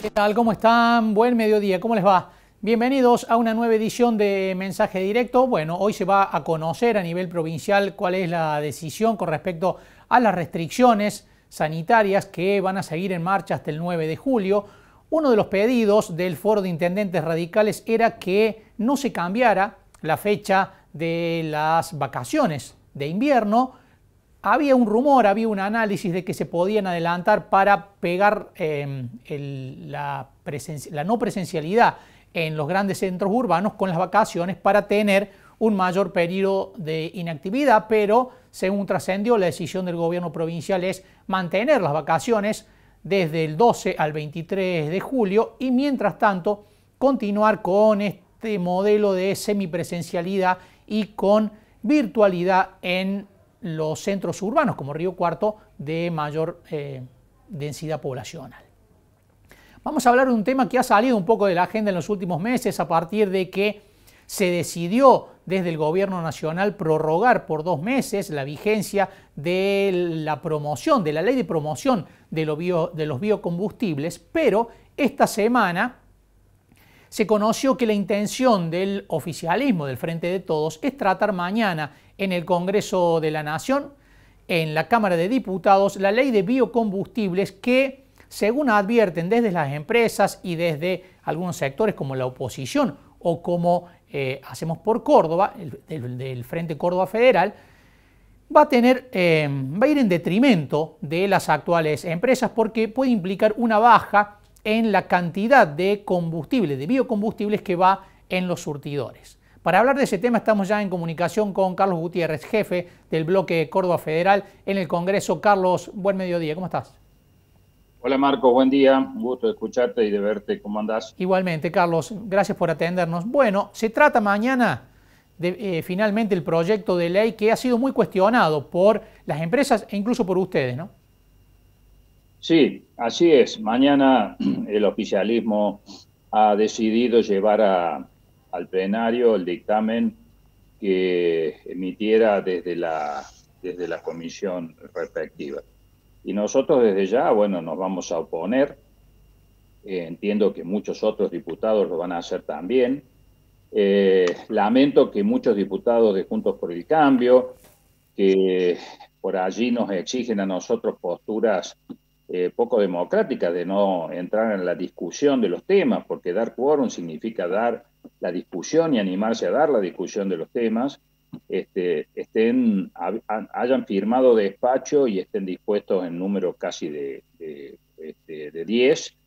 ¿Qué tal? ¿Cómo están? Buen mediodía, ¿cómo les va? Bienvenidos a una nueva edición de Mensaje Directo. Bueno, hoy se va a conocer a nivel provincial cuál es la decisión con respecto a las restricciones sanitarias que van a seguir en marcha hasta el 9 de julio. Uno de los pedidos del Foro de Intendentes Radicales era que no se cambiara la fecha de las vacaciones de invierno. Había un rumor, había un análisis de que se podían adelantar para pegar la no presencialidad en los grandes centros urbanos con las vacaciones para tener un mayor periodo de inactividad, pero según trascendió, la decisión del gobierno provincial es mantener las vacaciones desde el 12 al 23 de julio y mientras tanto continuar con este modelo de semipresencialidad y con virtualidad en los centros urbanos como Río Cuarto de mayor densidad poblacional. Vamos a hablar de un tema que ha salido un poco de la agenda en los últimos meses a partir de que se decidió desde el gobierno nacional prorrogar por 2 meses la vigencia de la promoción, de la ley de promoción de los biocombustibles, pero esta semana se conoció que la intención del oficialismo, del Frente de Todos, es tratar mañana en el Congreso de la Nación, en la Cámara de Diputados, la ley de biocombustibles que, según advierten desde las empresas y desde algunos sectores como la oposición o como Hacemos por Córdoba, del Frente Córdoba Federal, va a ir en detrimento de las actuales empresas porque puede implicar una baja en la cantidad de combustible, de biocombustibles que va en los surtidores. Para hablar de ese tema estamos ya en comunicación con Carlos Gutiérrez, jefe del bloque Córdoba Federal en el Congreso. Carlos, buen mediodía, ¿cómo estás? Hola Marco, buen día, un gusto de escucharte y de verte, ¿cómo andás? Igualmente, Carlos, gracias por atendernos. Bueno, se trata mañana de finalmente el proyecto de ley que ha sido muy cuestionado por las empresas e incluso por ustedes, ¿no? Sí, así es. Mañana el oficialismo ha decidido llevar al plenario el dictamen que emitiera desde la comisión respectiva. Y nosotros desde ya, bueno, nos vamos a oponer. Entiendo que muchos otros diputados lo van a hacer también. Lamento que muchos diputados de Juntos por el Cambio, que por allí nos exigen a nosotros posturas poco democráticas de no entrar en la discusión de los temas, porque dar quórum significa dar la discusión y animarse a dar la discusión de los temas, hayan firmado despacho y estén dispuestos en número casi de 10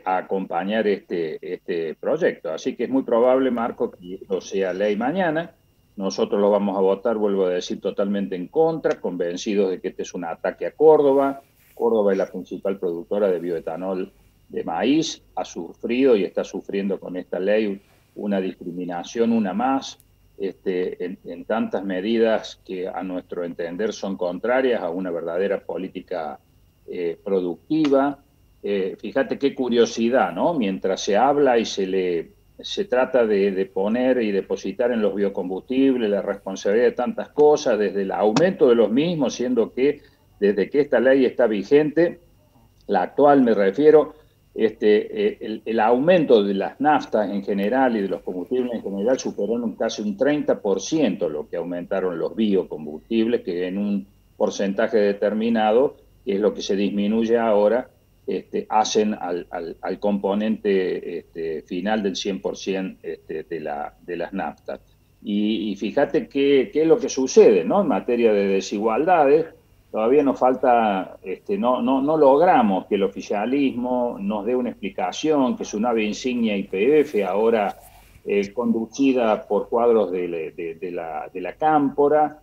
a acompañar este proyecto. Así que es muy probable, Marco, que esto sea ley mañana. Nosotros lo vamos a votar, vuelvo a decir, totalmente en contra, convencidos de que este es un ataque a Córdoba. Córdoba es la principal productora de bioetanol de maíz, ha sufrido y está sufriendo con esta ley una discriminación, una más, en tantas medidas que a nuestro entender son contrarias a una verdadera política productiva. Fíjate qué curiosidad, ¿no? Mientras se habla y se trata de poner y depositar en los biocombustibles la responsabilidad de tantas cosas, desde el aumento de los mismos, siendo que desde que esta ley está vigente, la actual me refiero, el aumento de las naftas en general y de los combustibles en general superó en casi un 30% lo que aumentaron los biocombustibles, que en un porcentaje determinado, que es lo que se disminuye ahora, hacen al componente final del 100% de las naftas. Y fíjate qué es lo que sucede, ¿no? En materia de desigualdades, todavía nos falta, no logramos que el oficialismo nos dé una explicación, que su nave insignia YPF, ahora conducida por cuadros de la Cámpora,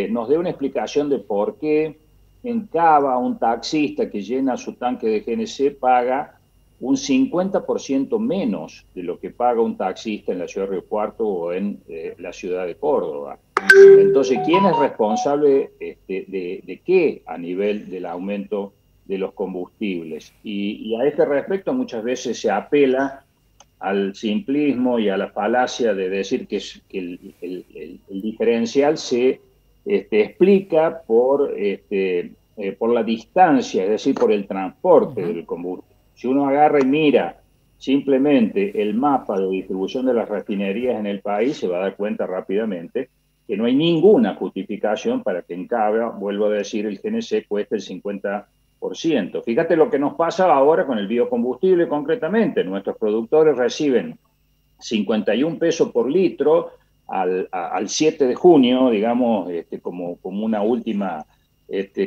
nos dé una explicación de por qué en Cava un taxista que llena su tanque de GNC paga un 50% menos de lo que paga un taxista en la ciudad de Río Cuarto o en la ciudad de Córdoba. Entonces, ¿quién es responsable de qué a nivel del aumento de los combustibles? Y a este respecto muchas veces se apela al simplismo y a la falacia de decir que el diferencial se explica por la distancia, es decir, por el transporte del combustible. Si uno agarra y mira simplemente el mapa de distribución de las refinerías en el país, se va a dar cuenta rápidamente que no hay ninguna justificación para que en Cava, vuelvo a decir, el GNC cueste el 50%. Fíjate lo que nos pasa ahora con el biocombustible concretamente. Nuestros productores reciben 51 pesos por litro al 7 de junio, digamos, como una última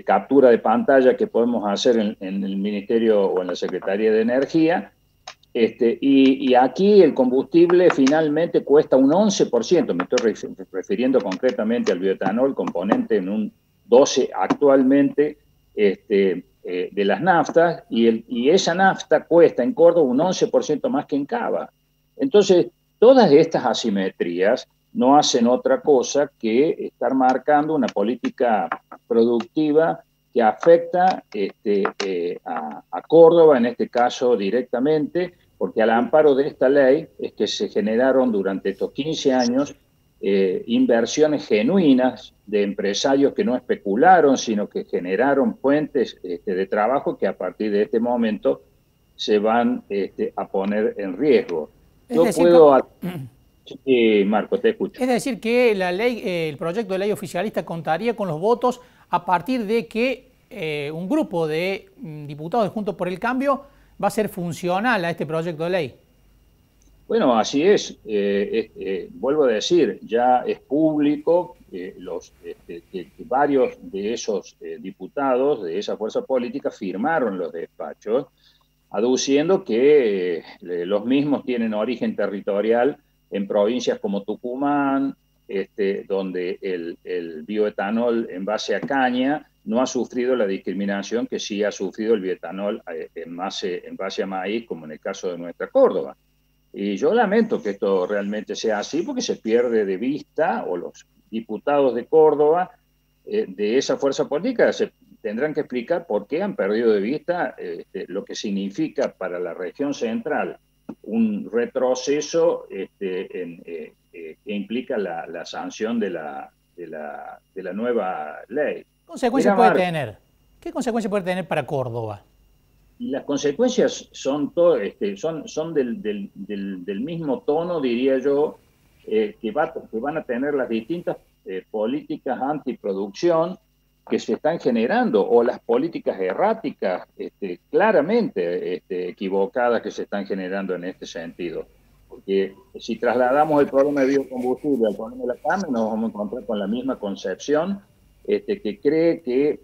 captura de pantalla que podemos hacer en el Ministerio o en la Secretaría de Energía. Y aquí el combustible finalmente cuesta un 11%, me estoy refiriendo concretamente al bioetanol, componente en un 12% actualmente de las naftas, y esa nafta cuesta en Córdoba un 11% más que en Cava. Entonces, todas estas asimetrías no hacen otra cosa que estar marcando una política productiva que afecta a Córdoba, en este caso directamente, porque al amparo de esta ley es que se generaron durante estos 15 años inversiones genuinas de empresarios que no especularon, sino que generaron fuentes de trabajo que a partir de este momento se van a poner en riesgo. Yo puedo... Marco, te escucho. Es decir, que la ley, el proyecto de ley oficialista contaría con los votos a partir de que un grupo de diputados de Juntos por el Cambio va a ser funcional a este proyecto de ley. Bueno, así es. Vuelvo a decir, ya es público que varios de esos diputados de esa fuerza política firmaron los despachos, aduciendo que los mismos tienen origen territorial en provincias como Tucumán, donde el bioetanol en base a caña no ha sufrido la discriminación que sí ha sufrido el bioetanol en base a maíz, como en el caso de nuestra Córdoba. Y yo lamento que esto realmente sea así, porque se pierde de vista, o los diputados de Córdoba, de esa fuerza política, se tendrán que explicar por qué han perdido de vista lo que significa para la región central un retroceso que implica la sanción de la nueva ley. ¿Qué consecuencias puede tener? ¿Qué consecuencias puede tener para Córdoba? Y las consecuencias son del mismo tono, diría yo, que van a tener las distintas políticas antiproducción que se están generando, o las políticas erráticas claramente equivocadas que se están generando en este sentido. Porque si trasladamos el problema de biocombustible al problema de la carne, nos vamos a encontrar con la misma concepción que cree que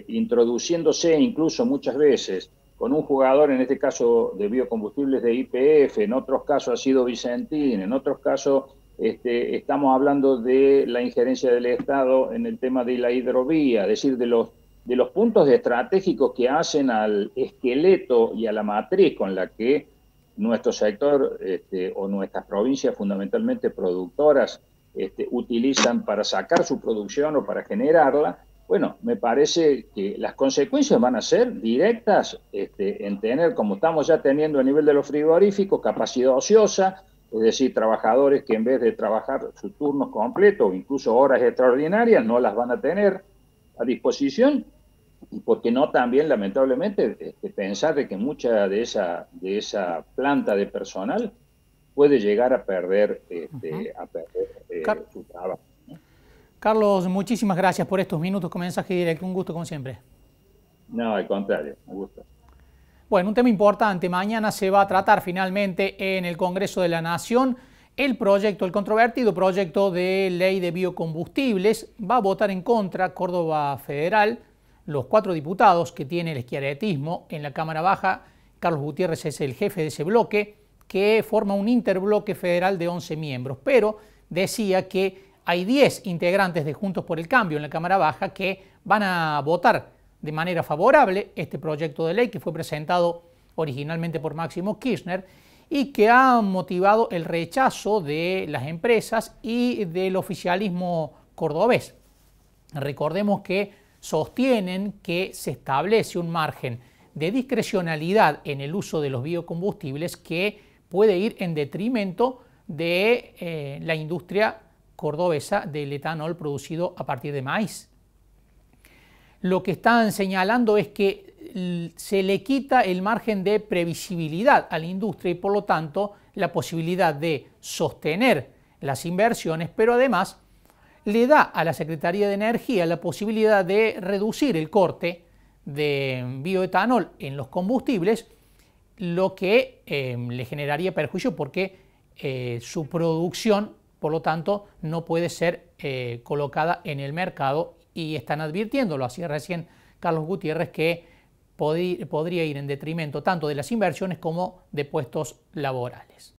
introduciéndose incluso muchas veces con un jugador, en este caso de biocombustibles de YPF, en otros casos ha sido Vicentín, en otros casos estamos hablando de la injerencia del Estado en el tema de la hidrovía, es decir, de los puntos estratégicos que hacen al esqueleto y a la matriz con la que nuestro sector o nuestras provincias fundamentalmente productoras utilizan para sacar su producción o para generarla. Bueno, me parece que las consecuencias van a ser directas en tener, como estamos ya teniendo a nivel de los frigoríficos, capacidad ociosa, es decir, trabajadores que en vez de trabajar sus turnos completos o incluso horas extraordinarias no las van a tener a disposición, y por qué no también, lamentablemente, pensar de que mucha de esa planta de personal puede llegar a perder, su trabajo. Carlos, muchísimas gracias por estos minutos con mensaje directo. Un gusto como siempre. No, al contrario, un gusto. Bueno, un tema importante. Mañana se va a tratar finalmente en el Congreso de la Nación el controvertido proyecto de ley de biocombustibles. Va a votar en contra Córdoba Federal, los 4 diputados que tiene el schiarettismo en la Cámara Baja. Carlos Gutiérrez es el jefe de ese bloque, que forma un interbloque federal de 11 miembros. Pero decía que hay 10 integrantes de Juntos por el Cambio en la Cámara Baja que van a votar de manera favorable este proyecto de ley que fue presentado originalmente por Máximo Kirchner y que ha motivado el rechazo de las empresas y del oficialismo cordobés. Recordemos que sostienen que se establece un margen de discrecionalidad en el uso de los biocombustibles que puede ir en detrimento de la industria cordobesa del etanol producido a partir de maíz. Lo que están señalando es que se le quita el margen de previsibilidad a la industria y por lo tanto la posibilidad de sostener las inversiones, pero además le da a la Secretaría de Energía la posibilidad de reducir el corte de bioetanol en los combustibles, lo que le generaría perjuicio porque su producción, por lo tanto, no puede ser colocada en el mercado y están advirtiéndolo, así recién Carlos Gutiérrez, que podría ir en detrimento tanto de las inversiones como de puestos laborales.